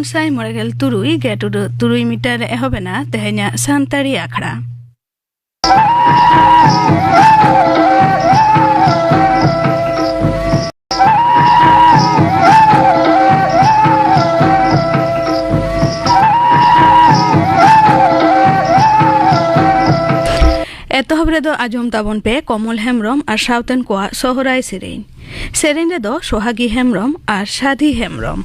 पुनसाय मोड़ेगेल तुरुई गेटुडु तुरुई metre एहोबेना तेहेन्या सान्ताड़ी आखड़ा एतहब रेदो आजम ताबन पे कमल हेम्ब्रम और सावतेन कोआ सोहराय सेरेन सेरेन रेदो सोहागी हेम्ब्रम और साधी हेम्ब्रम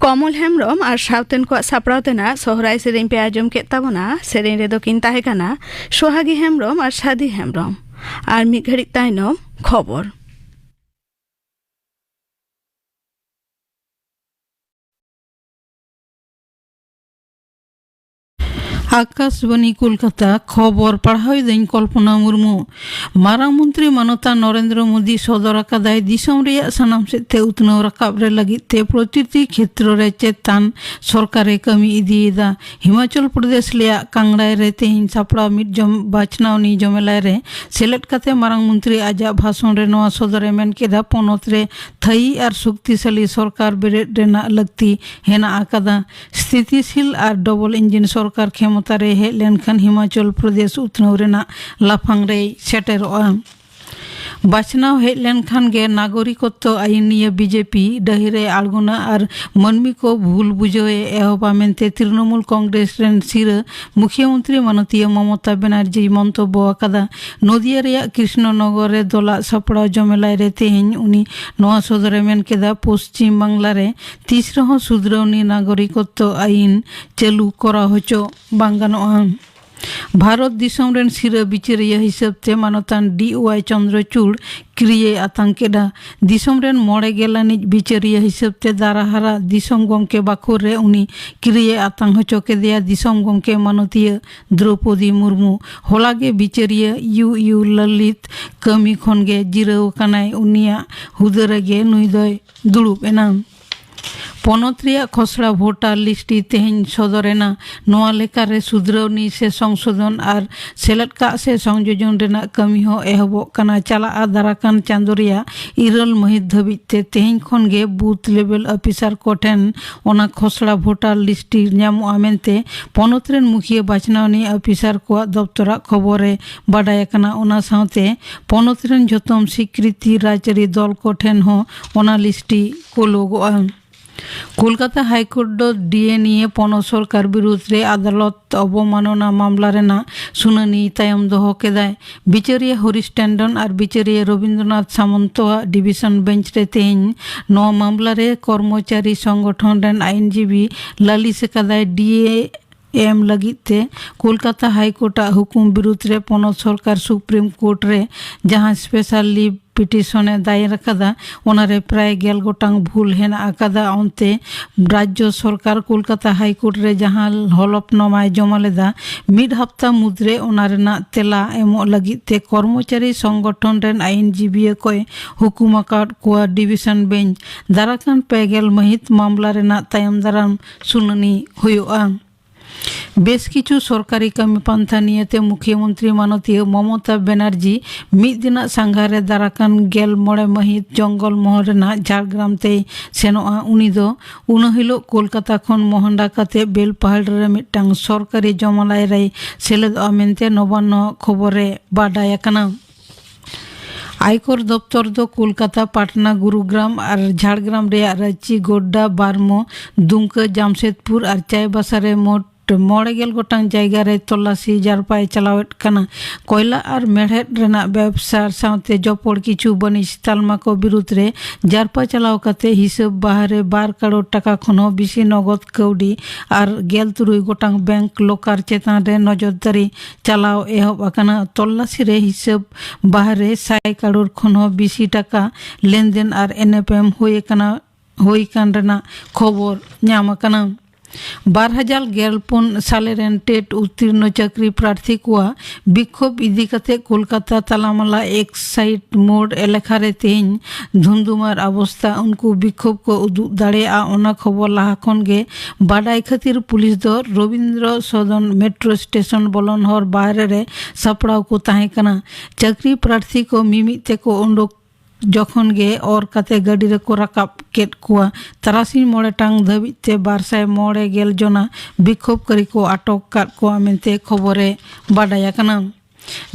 कमल हेम्ब्रम और सावतेन को सापड़ावतेना सोहराय सेरेन पे आजम के ताबोना सेरेन रेदो किन ताहेकाना सोहागी हेम्ब्रम और साधी हेम्ब्रम और मिद घड़िक तायनम खबर आकाशवाणी कोलकाता खबर पढ़ाई दिन कल्पना मुर्मू मारांग मंत्री मानता नरेंद्र मोदी सदर अकादाय दिसम रे सनाम सेते उतनो रकाब रे लगी ते प्रतिटी क्षेत्र रे चेतान सरकारे कमी इदीदा हिमाचल प्रदेश लिया कांगड़ाय रे तेहिन सापड़ा मिट जम बाचनावनी जमेलाय रे सेलेक्ट काते मारांग मंत्री आजा भाषण रे नवा सदरे मेन केदा पोनोत रे थई आर शक्तिशाली सरकार बेरेट रेना लगती हेना आकादा स्थितिशील आर डबल इंजिन सरकार क्षमतारे हेज लेनखान हिमाचल प्रदेश उतनाव रेना लाफांग रे सेटेरोआ बाचनाव हेज लेनखान गे नागरिकत्व आईन निये बीजेपी डहिरे आलगोना और मनमी को भूल बुझे एहबा मेनते तृणमूल कांग्रेस रेन सिर मुख्यमंत्री मानतीय ममता बनर्जी मंतब्य आकादा नदिया रेया कृष्णनगर रे दला सापड़ा जमेलाय रे तेहेन उनी नवा सदरे मेन केदा पश्चिम बांगला रे तीसरा सुधरावनी नागरिकत्व आईन चालू करा होचो बांग गानोआ भारत दिसम रेन सिर बिचारिया हिसाब ते मानतान DY चंद्रचूड़ क्रिय आतंकेदा दिसम रेन मोड़े गेलानी बिचारिया हिसाब ते दाराहारा दिसम गमके बाखोर रे उनी क्रिय आतंक होचोके दिया दिसम गमके मानतीय द्रौपदी मुर्मू होलागे बिचारिया यू ललित कमी खनगे जिराव कानाय उनिया हुदरगे नुइदय दुड़ुब एना पनत रिया खसड़ा भोटार लिस्टी तेहेन सदरेना नोआ लेकारे सुधरावनी से संशोधन और सेलेक्ट का से संयोजन रेना कमी हो एहबो काना चला दाराकान चांदोरिया इरल महित धबिते तेहेन खनगे बूथ लेवल अफिसार कोठेन ओना खसड़ा भोटार लिस्टी न्यामो आमेनते पनत रेन मुखिया बाचनावनी अफिसार को दफ्तरा खबरे बाडाय काना ओना साथे पनत रेन जतम स्वीकृति राजरी दल कोठेन हो ओना लिस्टी को लोगोआ कोलकाता हाईकोर्ट डीए निये पन सरकार विरुद्ध आदालत अवमानना मामला रेना सुनानी तायम दोहो केदाय बिचारिया हरीश टंडन और बिचारिया रविंद्रनाथ सामंतवा डिविजन बेंच रे तेहेन नवा मामला रे कर्मचारी संगठन रेन आईनजीबी लालिस कादाय डीए एम लगिते कोलकाता हाईकोर्ट हुकुम विरुद्ध रे पनत सरकार सुप्रीम कोर्ट रे जहां स्पेशल लीव पिटिशने दायर अकादा ओनारे प्राय 11 गोटांग भूल हेना अकादा अंते राज्य सरकार कोलकाता हाईकोर्ट रे जहां हलफनामाय जमा लेदा मिड हफ्ता मुद्रे ओनारेना तेला एमो लगिते कर्मचारी संगठन रेन आईनजीबी को हुकुम अकाद को डिविजन बेंच दाराकान पेगेल महित मामला रेना तायम दाराम सुनानी हुयुआ बेस किछु सरकारी कमी पान्था नियते मुख्यमंत्री मानतीय ममता बनर्जी मिद दिना सांघारे दाराकान गेल मोड़े महित जंगल महल रेना झाड़ग्राम ते सेनोआ उनी दो उनहिलो कोलकाता खन मोहंडा काते बेलपाहाड़ रे मिदटांग सरकारी जमालाय रे सेलेदोआ मेनते नबान्न खबरे बाडाय आकाना आयकर दफ्तर दो कोलकाता पाटना गुरुग्राम और झाड़ग्राम रे रांची गोड्डा बारमो दुमका जामशेदपुर और चाईबासा रे मोट मोड़े गेल गोटांग जायगा रे तलाशी जारपाय चलावेट काना कोयला और मेढ़ेट रेना व्यवसार साथे जपड़ किछु बनिज तालमा को विरुद्ध रे जारपा चलाव काते हिसाब बाहरे 12 करोड़ टाका खनो बेसी नगद कौडी और 13 गोटांग बैंक लोकार चेतान रे नजरदारी चलाव एहब आकाना तलाशी रे हिसाब बाहरे 100 करोड़ खनो बेसी टाका लेनदेन और NFM होय कान रेना खबर ᱧᱟᱢ आकाना 2015 साले रेन टेट उत्तीर्ण चाकरी प्रार्थी को विक्षोभ इदी काते कोलकाता तालामाला एक साइड मोड़ एलाका रे तेहेन धुंधुमार अवस्था उनको विक्षोभ को उदुग दाड़ेया ओना खबर लाहा खन गे बाडाय खातिर पुलिस दो रविंद्र सदन मेट्रो स्टेशन बोलन हर बाहरे रे सापड़ाव को ताहे कना चाकरी प्रार्थी को मिमिते को उंडोक जखन गे और काते गाड़ी रे को राकाब केट कुआ तरासी मोड़े टांग धबिते 290 जना विक्षोभकारी को आटक काट को मेनते खबरे बाडाय आकाना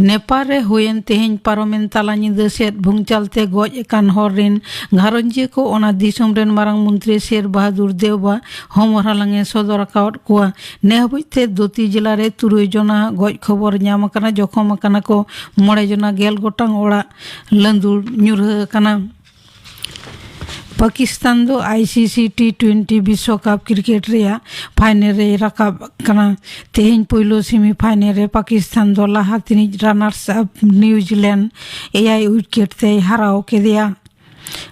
नेपाल रे होयन तेहेन पारमेन ताला निदा सेट भुंगचालते गज एकान हर रेन घारंजी को ओना दिसम रेन मारांग मंत्री शेर बहादुर देवबा हमर हालांगे सदर अकाउट को नेहबते दोती जिला रे 3 जना गज खबर ᱧᱟᱢ आकाना जखम आकाना को 9 जना 11 गोटांग ओड़ा लंदुर ᱧᱩᱨᱦᱟᱹ आकाना पाकिस्तान दो ICC T20 विश्व कप क्रिकेट रेया फाइनल रे राकाब कना तेहेन पहिलो सेमीफाइनल रे पाकिस्तान दो लाहा तिनिज रनर्स अप न्यूजीलैंड 8 विकेट ते हराव केदिया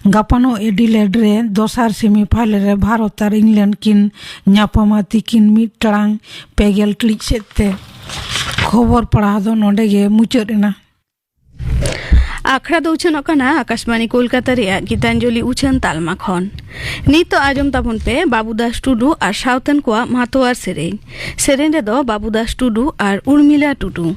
गापानो एडिलेड रे दोसार सेमीफाइनल रे भारत और इंग्लैंड किन ᱧᱟᱯᱟᱢᱟ तिकिन मिड टांग पेगेल टिच सेते खबर पढ़ा दो नोडे गे मुचाद एना आखड़ा दो उछन ओकना आकाशवाणी कोलकाता रे गीतांजलि उछन तालमा खन नितो आजम ताबन पे बाबूदास टुडू और सावतन को मातोवार सेरेन सेरेन रे दो बाबूदास टुडू और उर्मिला टुडू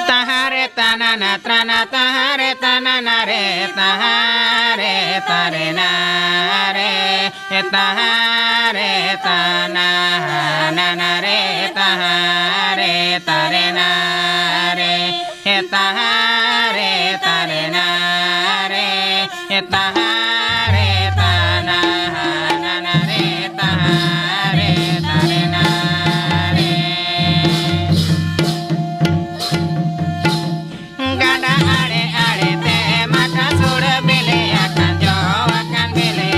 तहारे तना ना त्राना तहारे तना ना रे तहारे तारे ना रे तहारे तना ना ना रे तहारे तारे ना रे तहारे तारे ना रे तहारे तना ना ना रे तहारे तारे ना रे gada are are te maka sur bele akan jo akan bele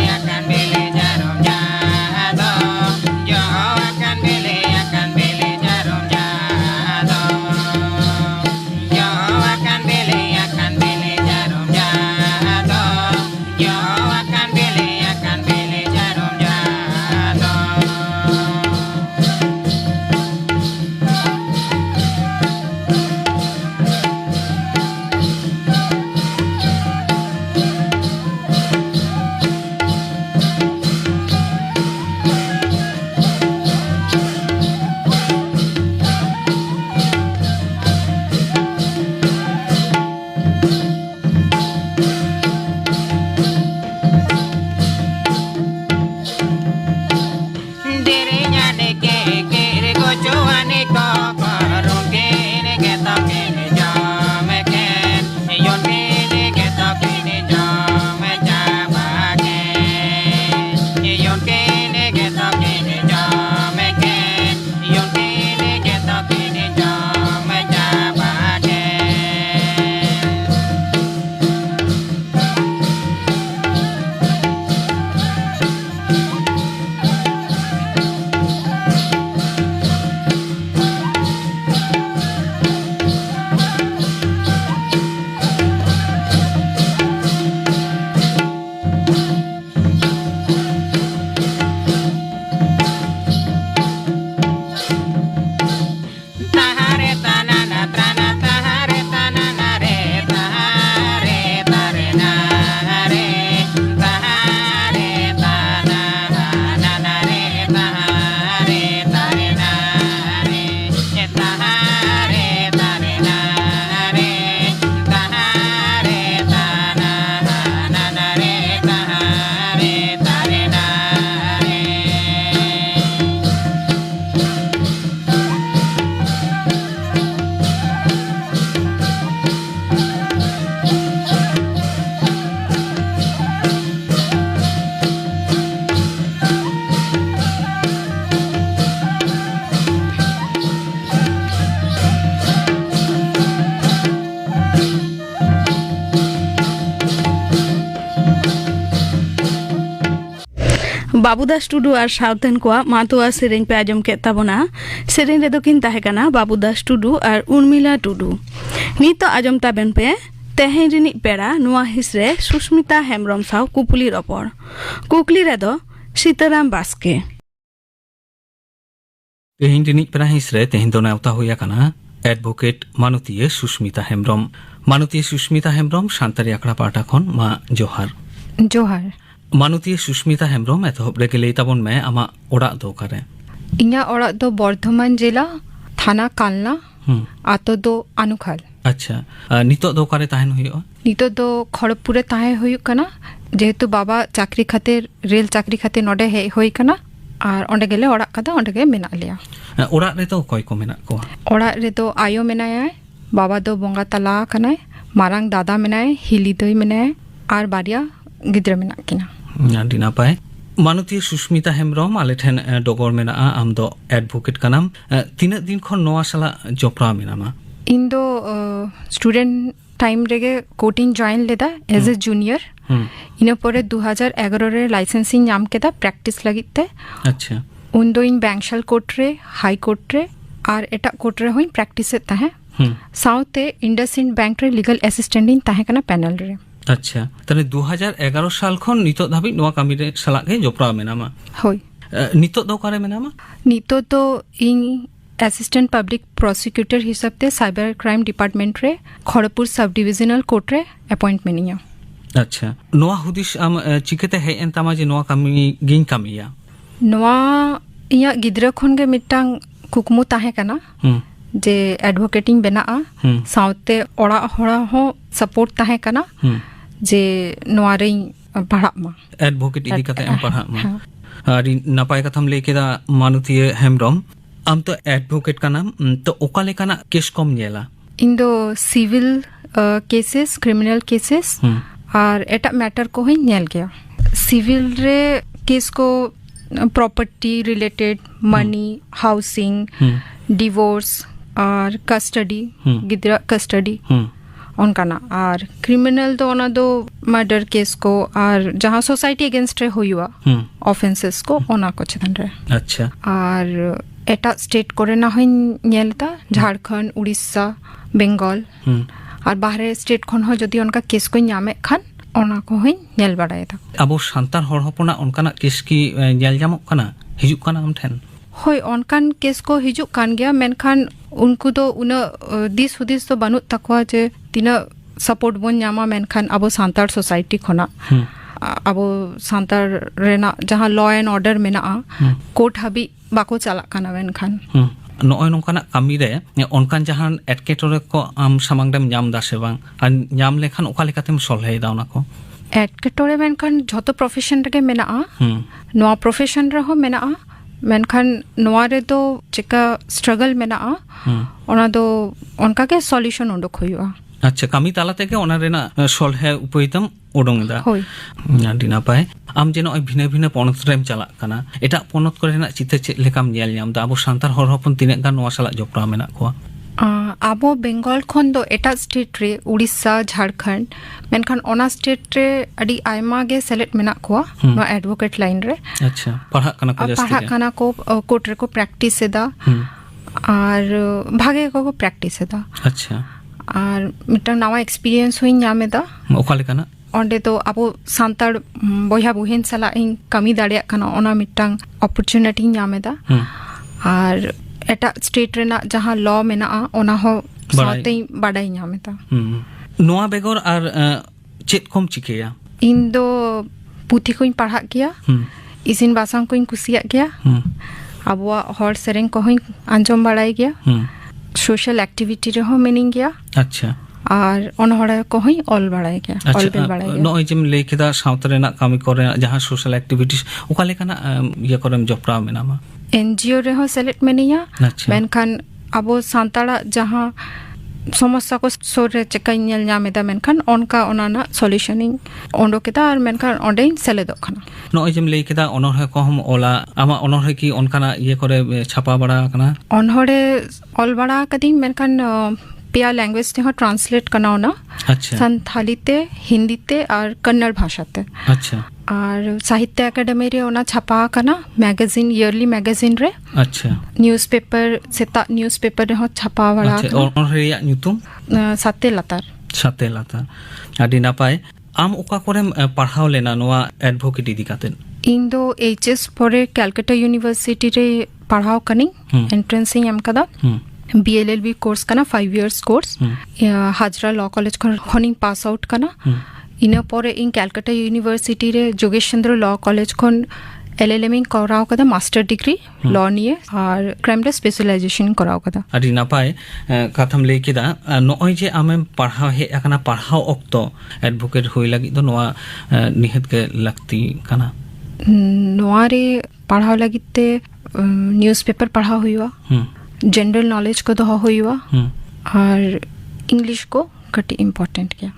jarum jado jo akan bele jarum jado jo akan bele jarum jado jo akan bele jarum jado Dirinya deke kiri gocuane ko korungkin ketokin jomeken yonkin ketokin jomecabaken yonkin ketokin jomeken yonkin ketokin jomecabaken Tahare tanana trana tahare tanana re tahare tare na re tahare tanana re tahare tare na re tahare tare na re tahare tanana re tahare tare na re Babudas Tudu और सावतन को मातोवार सेरेन पे आजम के ताबना सेरेन रे दो किन ताहेकाना बाबूदास टुडू और उर्मिला टुडू नितो आजम ताबेन पे तेहेन रिनी पेड़ा नुआ हिसरे सुष्मिता हेम्ब्रम साव कुपुली रपड़ कुकली रे दो सीताराम बास्के तेहिन रिनी पेड़ा हिसरे तेहिन दो नेवता हुया कना एडवोकेट मानुतीय सुष्मिता हेम्ब्रम शांतारी आखड़ा पाटा खन मा जोहार जोहार मानुतीय सुष्मिता हेम्ब्रम एतहब रेगे लई ताबन में आमा ओड़ा दो करे इन्या ओड़ा दो बर्धमान जिला थाना कालना आतो दो अनुखाल अच्छा नितो दो करे ताहेन हुयो नितो दो खड़गपुरे ताहे हुयुक कना जेहेतु बाबा चाकरी खातिर रेल चाकरी खातिर नोडे हे होई कना और ओंडे गेले ओड़ा कदा ओंडे गे मेना लिया ओड़ा रे तो कोई को मेना को ओड़ा रे दो आयो मेनाया बाबा दो बोंगा तला कनाय मारांग दादा मेनाय हिली दोई मेनाय और बारिया गिद्र मेना किना आदि नापाय मानुतीय सुष्मिता हेम्ब्रम आले ठेन डगर मेना आम दो एडवोकेट कनाम तीन दिन खन नोआ साला जपरा मेनामा इन दो स्टूडेंट टाइम रेगे कोटिंग जॉइन लेदा एज ए जूनियर इन परे 2011 रे लाइसेंसिंग नाम केदा प्रैक्टिस लगिते अच्छा उन दो इन बैंकशल कोर्ट रे हाई कोर्ट रे ᱟᱨ ᱮᱴᱟᱜ ᱠᱳᱨᱴ ᱨᱮᱦᱚᱸᱧ ᱯᱨᱮᱠᱴᱤᱥᱮᱫ ᱛᱟᱦᱮᱸ ᱦᱩᱸ ᱥᱟᱶᱛᱮ ᱤᱱᱰᱟᱥᱤᱱᱰ ᱵᱮᱝᱠ ᱨᱮ ᱞᱤᱜᱟᱞ ᱮᱥᱤᱥᱴᱮন্ᱴ ᱤᱧ ᱛᱟᱦᱮᱸ ᱠᱟᱱᱟ ᱯᱮᱱᱮᱞ ᱨᱮ ᱟᱪᱪᱷᱟ ᱛᱟᱦᱞᱮ 2011 ᱥᱟᱞ ᱠᱷᱚᱱ ᱱᱤᱛᱚᱜ ᱫᱷᱟᱹᱵᱤᱡ ᱱᱚᱣᱟ ᱠᱟᱹᱢᱤ ᱨᱮ ᱥᱟᱞᱟᱜ ᱜᱮ ᱡᱚᱯᱲᱟᱣ ᱢᱮᱱᱟᱢᱟ ᱦᱳᱭ ᱱᱤᱛᱚᱜ ᱫᱚ ᱚᱠᱟᱨᱮ ᱢᱮᱱᱟᱢᱟ ᱱᱤᱛᱚᱜ ᱫᱚ ᱤᱧ ᱮᱥᱤᱥᱴᱮন্ট ᱯᱟᱵᱽᱞᱤᱠ ᱯᱨᱚᱥᱤকিউᱴᱚᱨ হিসাব ᱛᱮ সাইবার ক্রাইম ডিপার্টমেন্ট রে খড়গপুর সাব ডিভিজনাল কোর্ট রে অ্যাপয়েন্টমেন্ট নিয়া ᱟᱪᱪᱷᱟ ᱱᱚᱣᱟ ᱦᱩᱫᱤᱥ ᱟᱢ ᱪᱤᱠᱟᱹᱛᱮ ᱦᱮᱡ ᱮᱱ ᱛᱟᱢᱟ ᱡᱮ ᱱᱚᱣᱟ ᱠᱟᱹᱢᱤ ᱜᱤᱧ ᱠᱟᱹᱢᱤᱭᱟ ᱱᱚᱣᱟ ᱤᱧᱟᱹᱜ ᱜᱤᱫᱽᱨᱟᱹ ᱠᱷᱚᱱ ᱜᱮ ᱢᱤᱫᱴᱟᱝ ᱠᱩᱠᱢᱩ ᱛᱟᱦᱮᱸ ᱠᱟᱱᱟ ᱡᱮ ᱮᱰভোᱠᱮᱴ ᱤᱧ ᱵᱮᱱᱟᱜᱼᱟ ᱥᱟᱶᱛᱮ ᱚᱲᱟᱜ ᱦᱚᱲᱟᱜ ᱦᱚᱸ ᱥᱟᱯᱳᱨᱴ ᱛᱟᱦᱮᱸ ᱠᱟᱱᱟ ᱡᱮ ᱱᱚᱣᱟ ᱨᱤᱧ ᱯᱟᱲᱦᱟᱜ ᱢᱟ ᱮᱰভোᱠᱮᱴ ᱤᱫᱤ ᱠᱟᱛᱮ ᱮᱢ ᱯᱟᱲᱦᱟᱜ ᱢᱟ ᱟᱹᱰᱤ ᱱᱟᱯᱟᱭ ᱠᱟᱛᱷᱟᱢ ᱞᱟᱹᱭ ᱠᱮᱫᱟ ᱢᱟᱱᱚᱛᱤᱭᱟᱹ ᱦᱮᱢᱵᱨᱚᱢ ᱟᱢ ᱛᱚ ᱮᱰভোᱠᱮᱴ ᱠᱟᱱᱟᱢ ᱛᱚ ᱚᱠᱟ ᱞᱮᱠᱟᱱᱟᱜ ᱠᱮᱥ ᱠᱚᱢ ᱧᱮᱞᱟ ᱤᱧ ᱫᱚ ᱥᱤভিল কেসেস ক্রিমিনাল কেসেস আর এটাক ম্যাটার কোহই নেল গया সিভিল রে কেস को property related money housing divorce और कस्टडी गिद्रा कस्टडी उनकाना और क्रिमिनल तो ओना दो मर्डर केस को और जहाँ सोसाइटी अगेंस्ट रे हुआ ऑफेंसेस को ओना को चेतन रे अच्छा और एटा स्टेट करे ना हई नेलता झारखंड उड़ीसा बेंगल और बाहर स्टेट खन हो जदि उनका केस को ᱧᱟᱢᱮ खान ओना को हई नेल बाड़ायदा ᱟᱵᱚ ᱥᱟᱱᱛᱟᱲ ᱦᱚᱲ ᱦᱚᱯᱚᱱᱟᱜ ᱚᱱᱠᱟᱱᱟᱜ ᱠᱮᱥ ᱠᱤ ᱧᱮᱞ ᱧᱟᱢᱚᱜ ᱠᱟᱱᱟ ᱦᱤᱡᱩᱜ ᱠᱟᱱᱟ ᱟᱢ ᱴᱷᱮᱱ होय ओनकान केस को हिजुक कान गया मेनखान उनको तो उन दिस हुदिस तो बानुत तकवा जे तिना सपोर्ट बोन ᱧᱟᱢᱟ मेनखान अब सांतार सोसाइटी खना अब सांतार रेना जहां लॉ एंड ऑर्डर मेना कोर्ट हाबी बाको चाला काना मेनखान ᱱᱚᱜᱼᱚᱭ ᱱᱚᱝᱠᱟᱱᱟᱜ ᱠᱟᱹᱢᱤ ᱨᱮ ᱚᱱᱠᱟᱱ ᱡᱟᱦᱟᱱ ᱮᱴᱠᱮᱴᱚᱬᱮ ᱠᱚ ᱟᱢ ᱥᱟᱢᱟᱝ ᱨᱮᱢ ᱧᱟᱢ ᱫᱟ ᱥᱮ ᱵᱟᱝ ᱟᱨ ᱧᱟᱢ ᱞᱮᱠᱷᱟᱱ ᱚᱠᱟ ᱞᱮᱠᱟᱛᱮᱢ ᱥᱚᱞᱦᱮᱭᱮᱫᱟ ᱚᱱᱟ ᱠᱚ एटकेटोरे मेनखान झोतो प्रोफेशन रे मेना नोआ प्रोफेशन रे हो मेना मेनखान नोआ रे दो चिका स्ट्रगल मेना ओना दो उनका के सॉल्यूशन उंडोक हुआ अच्छा कमी ताला तेगे ओना रेना सॉल्हे उपायतम ओडोंगदा होय आडी नापाय आम जे नय भिने भिने पनत रेम चालाक काना एटा पनत कोरेना चिते चेक लेकाम नेल ᱧᱟᱢ दा आबो सांतार हर हपन तिने गान नोआ साला जपरा मेना को आबो बेंगल खन दो एटा स्टेट रे उड़ीसा झारखंड मेनखान ओना स्टेट रे अडी आयमा गे सेलेक्ट मेना को नो एडवोकेट लाइन रे अच्छा पढ़ा काना को जस्ती पढ़ा काना को कोर्ट रे को प्रैक्टिस एदा और भागे को प्रैक्टिस एदा अच्छा और मिटा नवा एक्सपीरियंस हुई ᱧᱟᱢᱮदा ओका लेकाना ओंडे तो आबो सांतार बोया बुहिन साला इन कमी दाड़िया काना ओना मिटांग अपॉर्चुनिटी ᱧᱟᱢᱮदा और एटा स्टेट रेना जहां लॉ मेना ओना हो साथे बाडाई ᱧᱟᱢᱮदा नोआ बेगर और चेत कोम चिकेया इन दो पुथी कोइन पढ़ा गया इसिन बासांग कोइन कुसिया गया आबवा हर सेरेंग को होइन आंजम बाड़ाई गया सोशल एक्टिविटी रे हो मेनिंग गया अच्छा और अनहड़ा को होई ऑल बाड़ाई गया ऑल बेल बाड़ाई गया नोय जेम लेय केदा सावता रेना कामी करे जहां सोशल एक्टिविटीज ओका लेकाना ये करम जपरा मेनामा एनजीओ रे हो सेलेक्ट मेनिया मेनखान आबो सांताड़ा जहां समस्या को सोरे चेकाई नेल ᱧᱟᱢᱮदा मेनखान ओनका ओनाना सॉल्यूशनिंग ओंडोकेदा और मेनखान ओंडे सेलेदो खाना नोय जेम लेय केदा अनहरे को हम ओला आमा अनहरे की ओनकाना ये करे छापा बड़ा कना अनहरे ऑल बड़ा कदी मेनखान पिया लैंग्वेज ते हो ट्रांसलेट करना ना अच्छा संथाली ते हिंदी ते और कन्नड़ भाषा ते अच्छा और साहित्य एकेडमी रे ओना छापा करना मैगजीन ईयरली मैगजीन रे अच्छा न्यूज़पेपर सेता न्यूज़पेपर रे हो छापा वाला अच्छा और रेया ᱧᱩᱛᱩᱢ साते लातार आडी नापाय आम ओका कोरेम पढ़ाव लेना नोआ एडवोकेट इदी कातेन इन दो एचएस परे कलकत्ता यूनिवर्सिटी रे पढ़ाव कनी एंट्रेंस एम कदा बीएलएलबी कोर्स कना 5 years course Hazra law college खन पास आउट कना इन परे इन कलकत्ता यूनिवर्सिटी रे जोगेश चंद्र लॉ कॉलेज खन एलएलएम इन कराव कदा मास्टर डिग्री लॉ निये और क्राइम रे स्पेशलाइजेशन कराव कदा आडी नापाय कथम लेय केदा नोय जे आमेम पढ़ाव हे अकना पढ़ाव ऑक्तो एडवोकेट होय लागि दो नोआ निहत के लगती कना नोआ रे पढ़ाव लागिते न्यूज़पेपर पढ़ा हुआ जनरल नॉलेज को तो हुआ और इंग्लिश को कटी इम्पोर्टेंट किया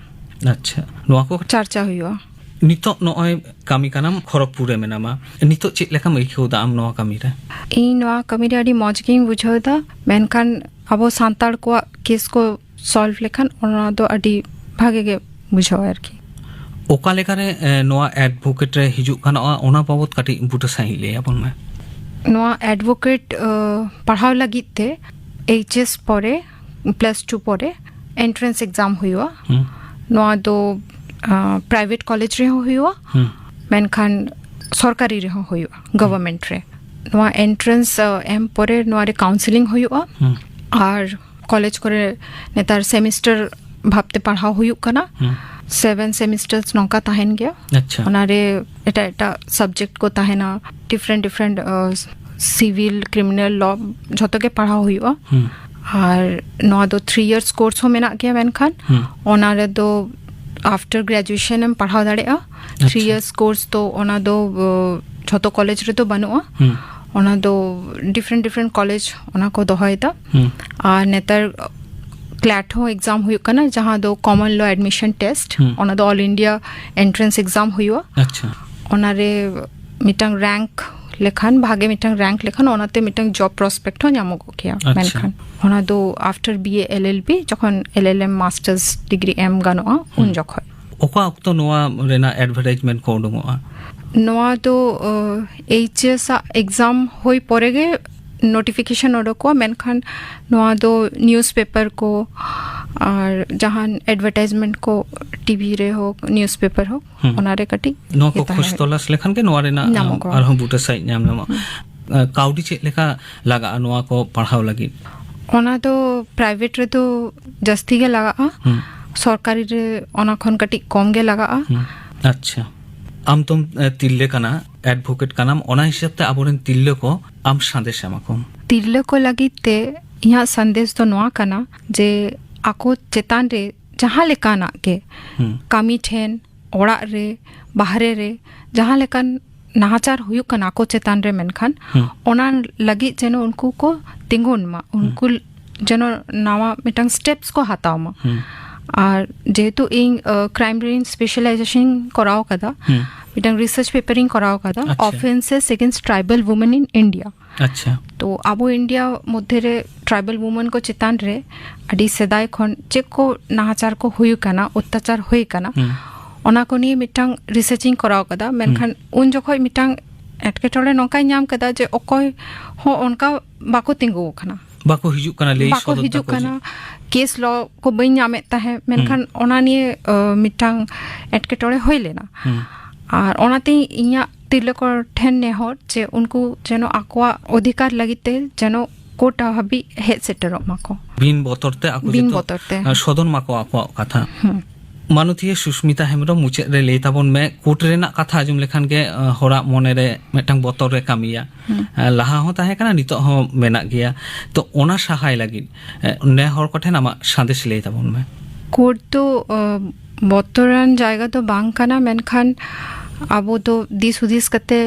अच्छा नोआ को चर्चा हुआ नितो नोय कामी कानाम खरगपुर रे मेनामा नितो चेक लेका मइखौ दा आम नोआ कामी रे इ नोआ कामी रे आडी मौज गिंग बुझो दा मेनखान अबो सांताड़ को केस को सॉल्व लेखान ओना दो आडी भागे गे बुझो आरकी ओका लेका रे नोआ एडवोकेट रे हिजु काना ओना बाबत कटी बुटा सही ले अपन में ᱱᱚᱣᱟ ᱮᱰভᱳᱠᱮᱴ ᱯᱟᱲᱦᱟᱣ ᱞᱟᱹᱜᱤᱫ ᱛᱮ HS ᱯᱚᱨᱮ +2 ᱯᱚᱨᱮ এন্ট্রান্স এক্সাম ᱦᱩᱭᱩᱜᱼᱟ ᱱᱚᱣᱟ ᱫᱚ ᱯᱨᱟᱭᱵᱷᱮᱴ ᱠᱚᱞᱮᱡᱽ ᱨᱮᱦᱚᱸ ᱦᱩᱭᱩᱜᱼᱟ ᱢᱮᱱᱠᱷᱟन ᱥᱚᱨᱠᱟরি ᱨᱮᱦᱚᱸ ᱦᱩᱭᱩᱜᱼᱟ ᱜᱚᱵᱷᱚᱨᱢᱮᱱᱴ ᱨᱮ ᱱᱚᱣᱟ ᱮন্ট্রান্স ᱮᱢ ᱯᱚᱨᱮ ᱱᱚᱣᱟ ᱨᱮ কাউন্সিলিং হুᱭᱩᱜᱼᱟ আর কলেজ করে নেতার সেমিস্টার ভাবতে পড়াও হুᱭᱩᱜ ᱠᱟᱱᱟ 7 সেমিস্টার্স নঙ্কা তাহেন গিয়া আচ্ছা ওনারে এটা সাবজেক্ট কো তাহেনা ডিফারেন্ট সিভিল ক্রিমিনাল ল যতকে পড়াও হুᱭᱩᱜᱼᱟ আর নয়া দো 3 ইয়ার্স কোর্স হো মেনা গিয়া মেনখান ওনারে দো আফটার গ্রাজুয়েশন এম পড়াও দাড়েয়া 3 ইয়ার্স কোর্স তো ওনা দো যত কলেজ রে তো বানুয়া ওনা দো ডিফারেন্ট কলেজ ওনা কো দহয়দা আর নেতার ক্ল্যাট হো এক্সাম হুᱭᱩᱜ ᱠᱟᱱᱟ ᱡᱟᱦᱟᱸ ᱫᱚ কমন ল এডমিশন টেস্ট ওনা ᱫᱚ অল ইন্ডিয়া এন্ট্রান্স এক্সাম হুᱭᱩᱜᱼᱟ আচ্ছা ওনারে মিটাং র্যাঙ্ক লেখান ভাগে মিটাং র্যাঙ্ক লেখান ওনাতে মিটাং জব প্রসপেক্ট হো ᱧᱟᱢᱚᱜ ᱜᱮᱭᱟ মেনখান ওনা ᱫᱚ আফটার BA LLB যখন LLM মাস্টার্স ডিগ্রি এম গানোয়া উন যখন ᱚᱠᱟ ᱚᱠᱛᱚ ᱱᱚᱣᱟ ᱨᱮᱱᱟᱜ ᱮᱰᱵᱷᱟᱨᱴᱟইᱡᱢᱮᱱᱴ ᱠᱚ ᱩᱰᱩᱝᱚᱜᱼᱟ ᱱᱚᱣᱟ ᱫᱚ HS এক্সাম ᱦᱩᱭ ᱯᱚᱨᱮ ᱜᱮ নোটিফিকেশন ওডকো মেনখান নোয়া দো নিউজ পেপার কো আর জাহান এডভার্টাইজমেন্ট কো টিভি রে হোক নিউজ পেপার হোক ওনারে কাটি ᱱᱚᱣᱟ ᱠᱚ ᱠᱷᱚᱡᱽ ᱛᱚᱞᱟᱥ ᱞᱮᱠᱷᱟᱱ ᱜᱮ ᱱᱚᱣᱟ ᱨᱮᱱᱟᱜ ᱟᱨᱦᱚᱸ ᱵᱩᱴᱟᱹ ᱥᱟᱺᱦᱤᱡ ᱧᱟᱢ ᱧᱟᱢᱚᱜᱼᱟ ᱠᱟᱹᱣᱰᱤ ᱪᱮᱫ ᱞᱮᱠᱟ ᱞᱟᱜᱟᱜᱼᱟ ᱱᱚᱣᱟ ᱠᱚ ᱯᱟᱲᱦᱟᱣ ᱞᱟᱹᱜᱤᱫ ᱚᱱᱟ ᱫᱚ ᱯᱨᱟᱭᱵᱷᱮᱴ ᱨᱮ ᱫᱚ ᱡᱟᱹᱥᱛᱤ ᱜᱮ ᱞᱟᱜᱟᱜᱼᱟ সরকারি রে অনা খন কাটি কম গে লাগাᱜᱼᱟ আচ্ছা ᱟᱢ ᱛᱚᱢ ᱛᱤᱨᱞᱟᱹ ᱠᱟᱱᱟ ᱮᱰভোকেট ᱠᱟᱱᱟᱢ ᱚᱱᱟ ᱦᱤᱥᱟᱹᱵ ᱛᱮ ᱟᱵᱚᱨᱮᱱ ᱛᱤᱨᱞᱟᱹ ᱠᱚ ᱟᱢ ᱥᱟᱸᱫᱮᱥ ᱮᱢᱟ ᱠᱚᱢ ᱛᱤᱨᱞᱟᱹ ᱠᱚ ᱞᱟᱹᱜᱤᱫ ᱛᱮ ᱤᱧᱟᱹᱜ ᱥᱟᱸᱫᱮᱥ ᱫᱚ ᱱᱚᱣᱟ ᱠᱟᱱᱟ ᱡᱮ ᱟᱠᱚ ᱪᱮᱛᱟᱱ ᱨᱮ ᱡᱟᱦᱟᱸ ᱞᱮᱠᱟᱱᱟᱜ ᱜᱮ ᱠᱟᱹᱢᱤ ᱴᱷᱮᱱ ᱚᱲᱟᱜ ᱨᱮ ᱵᱟᱦᱨᱮ ᱨᱮ ᱡᱟᱦᱟᱸ ᱞᱮᱠᱟᱱ নাহাচার হুᱭᱩᱜ ᱠᱟᱱᱟ ᱟᱠᱚ ᱪᱮᱛᱟᱱ ᱨᱮ ᱢᱮᱱᱠᱷᱟᱱ ᱚᱱᱟ ᱞᱟᱹᱜᱤᱫ ᱡᱮᱱᱚ ᱩᱱᱠᱩ ᱠᱚ ᱛᱤᱸᱜᱩᱱ ᱢᱟ ᱩᱱᱠᱩ ᱡᱮᱱᱚ ᱱᱟᱣᱟ ᱢᱤᱫᱴᱟᱝ স্টেপস ᱠᱚ ᱦᱟᱛᱟᱣ ᱢᱟ আর যেহেতু এই ক্রাইম রেঞ্জ স্পেশালাইজেশন করাও কাদা মিটাং রিসার্চ পেপারিং করাও কাদা offences against tribal women in India আচ্ছা তো আবো ইন্ডিয়া মধ্যে রে ট্রাইবাল উমেন কো চিতান রে আডি সেদাই খন চেক কো নাহাচার কো হুᱭᱩᱜ ᱠᱟᱱᱟ অত্যাচার হুᱭ ᱠᱟᱱᱟ ᱚᱱᱟ ᱠᱚ নিয়ে মিটাং রিসার্চিং করাও কাদা মেনখান উন যখন মিটাং এটকেটড়ে নকাই ᱧᱟᱢ ᱠᱟᱫᱟ ᱡᱮ ᱚᱠᱚᱭ ᱦᱚᱸ ᱚᱱᱠᱟ ᱵᱟᱠᱚ ᱛᱤᱸᱜᱩ ᱟᱠᱟᱱᱟ ᱵᱟᱠᱚ ᱦᱤᱡᱩᱜ ᱠᱟᱱᱟ ᱞᱟᱹᱭ ᱵᱟᱠᱚ ᱦᱤᱡᱩᱜ ᱠᱟᱱᱟ কেস ল কো বই ᱧᱟᱢᱮᱫ তাহে মেনখান ওনা নিয়ে মিটাং এটকেটড়ে হই লেনা আর ওনাতে ইয়া তিরলে কো ঠেন নেহর যে উনকু যেন আকোয়া অধিকার লাগিতে যেন কোটা হাবি হেড সেটার মাকো বিন বতরতে আকো বিন বতরতে সদন মাকো আকো কথা মানতীয় সুস্মিতা হেমব্রম মুচাদ রে ᱞᱟᱹᱭ ᱛᱟᱵᱚᱱ ᱢᱮ ᱠᱳᱴ ᱨᱮᱱᱟᱜ ᱠᱟᱛᱷᱟ ᱟᱸᱡᱚᱢ ᱞᱮᱠᱷᱟᱱ ᱜᱮ ᱦᱚᱲᱟᱜ ᱢᱚᱱᱮ ᱨᱮ ᱢᱤᱫᱴᱟᱝ ᱵᱚᱛᱚᱨ ᱨᱮ ᱠᱟᱹᱢᱤᱭᱟ ᱞᱟᱦᱟ ᱦᱚᱸ ᱛᱟᱦᱮᱸ ᱠᱟᱱᱟ ᱱᱤᱛᱚᱜ ᱦᱚᱸ ᱢᱮᱱᱟᱜ ᱜᱮᱭᱟ ᱛᱚ ᱚᱱᱟ ᱥᱟᱦᱟᱭ ᱞᱟᱹᱜᱤᱫ ᱱᱮ ᱦᱚᱲ ᱠᱚᱴᱷᱮᱱ ᱟᱢᱟᱜ ᱥᱟᱸᱫᱮᱥ ᱞᱟᱹᱭ ᱛᱟᱵᱚᱱ ᱢᱮ কোর্ট তো বর্তমান জায়গা তো বাং কানা মেনখান আবো তো দিস হুদিস কাতে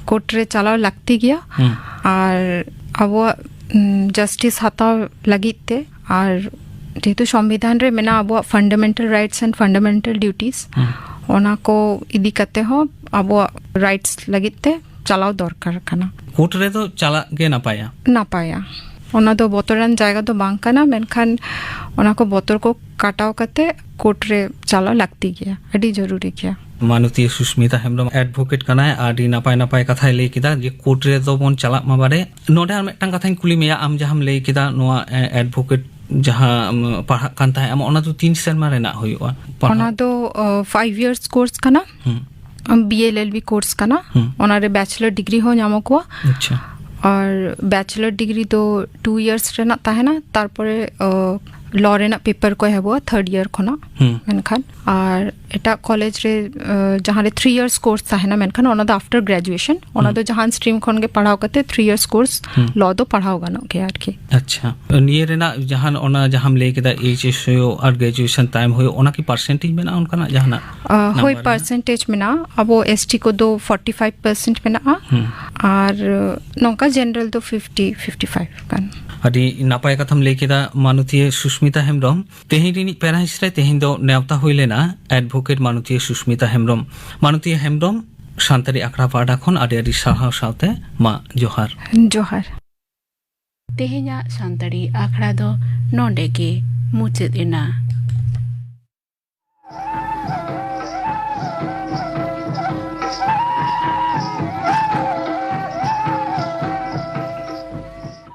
কোর্ট রে চালাও লাগতি গিয়া আর আবো জাস্টিস হাতাও লাগিতে আর যেহেতু সংবিধান রে মেনা আবো fundamental rights and fundamental duties ওনা কো ইদি কাতে হো আবো রাইটস লাগিতে চালাও দরকার কানা কোর্ট রে তো চালা গে না পায়া ওনা তো বতরান জায়গা তো বাং কানা মেনখান ওনা কো বতর কো কাটাও কাতে কোর্ট রে চালাও লাগতি গিয়া আডি জরুরি গিয়া মানতীয় সুস্মিতা হেমব্রম এডভোকেট কানায় আডি নাপায় কাথায় ᱞᱟᱹᱭ ᱠᱮᱫᱟ ᱡᱮ ᱠᱳর্ট ᱨᱮ ᱫᱚ ᱵᱚᱱ ᱪᱟᱞᱟᱜ ᱢᱟ ᱵᱟᱨᱮ ᱱᱚᱰᱮ ᱟᱨ ᱢᱤᱫᱴᱟᱝ ᱠᱟᱛᱷᱟᱧ ᱠᱩᱞᱤ ᱢᱮᱭᱟ ᱟᱢ ᱡᱟᱦᱟᱸᱢ ᱞᱟᱹᱭ ᱠᱮᱫᱟ ᱱᱚᱣᱟ ᱮᱰভোকেট ᱡᱟᱦᱟᱸ ᱯᱟᱲᱦᱟᱜ ᱠᱟᱱ ᱛᱟᱦᱮᱸ ᱟᱢ ᱚᱱᱟ ᱫᱚ 3 ᱥᱮᱨᱢᱟ ᱨᱮᱱᱟᱜ ᱦᱩᱭᱩᱜᱼᱟ ᱚᱱᱟ ᱫᱚ 5 years কোর্স কানা BLLB কোর্স কানা ওনা রে ব্যাচেলর ডিগ্রি হো ᱧᱟᱢᱚᱜᱼᱟ আচ্ছা আর ব্যাচেলর ডিগ্রি তো 2 years রেনাᱜ তাহেনা তারপরে ল রেনাᱜ পেপার কো হেবো 3rd year খনা মেনখান আর এটা কলেজ রে জাহাঁ রে 3 years কোর্স তাহেনা মেনখান ওনা দো আফটার গ্রাজুয়েশন ওনা দো জাহান স্ট্রিম খন গে পড়াও কাতে 3 years কোর্স ল দো পড়াও গানো কে আর কি আচ্ছা নিয়ে রেনাᱜ জাহান ওনা জাহাম ᱞᱟᱹᱭ ᱠᱮᱫᱟ HS ᱦᱩᱭᱩᱜ আর গ্রাজুয়েশন টাইম ᱦᱩᱭᱩᱜ ᱚᱱᱟ ᱠᱤ পার্সেন্টেজ মেনা ᱚᱱᱠᱟᱱᱟᱜ ᱡᱟᱦᱟᱱᱟᱜ ᱦᱳᱭ পার্সেন্টেজ মেনা আবো ST কো দো 45% মেনা আর নঙ্কা জেনারেল দো 50-55 কান আডি নাপায় কথাম ᱞᱟᱹᱭ ᱠᱮᱫᱟ মানতীয় সুস্মিতা হেমব্রম তেহিন রিনি প্যারাহিস রে তেহিন দো নেওতা হইলেনা এডভোকেট মানতীয় সুস্মিতা হেমব্রম মানতীয় হেমব্রম সান্তালি আখড়া পাড়া খন আডি আডি সাহাও সাথে মা জোহার জোহার তেহেᱧᱟᱜ ᱥᱟᱱᱛᱟᱲᱤ ᱟᱠᱷᱲᱟ ᱫᱚ ᱱᱚᱰᱮ ᱜᱮ ᱢᱩᱪᱟᱹᱫ ᱮᱱᱟ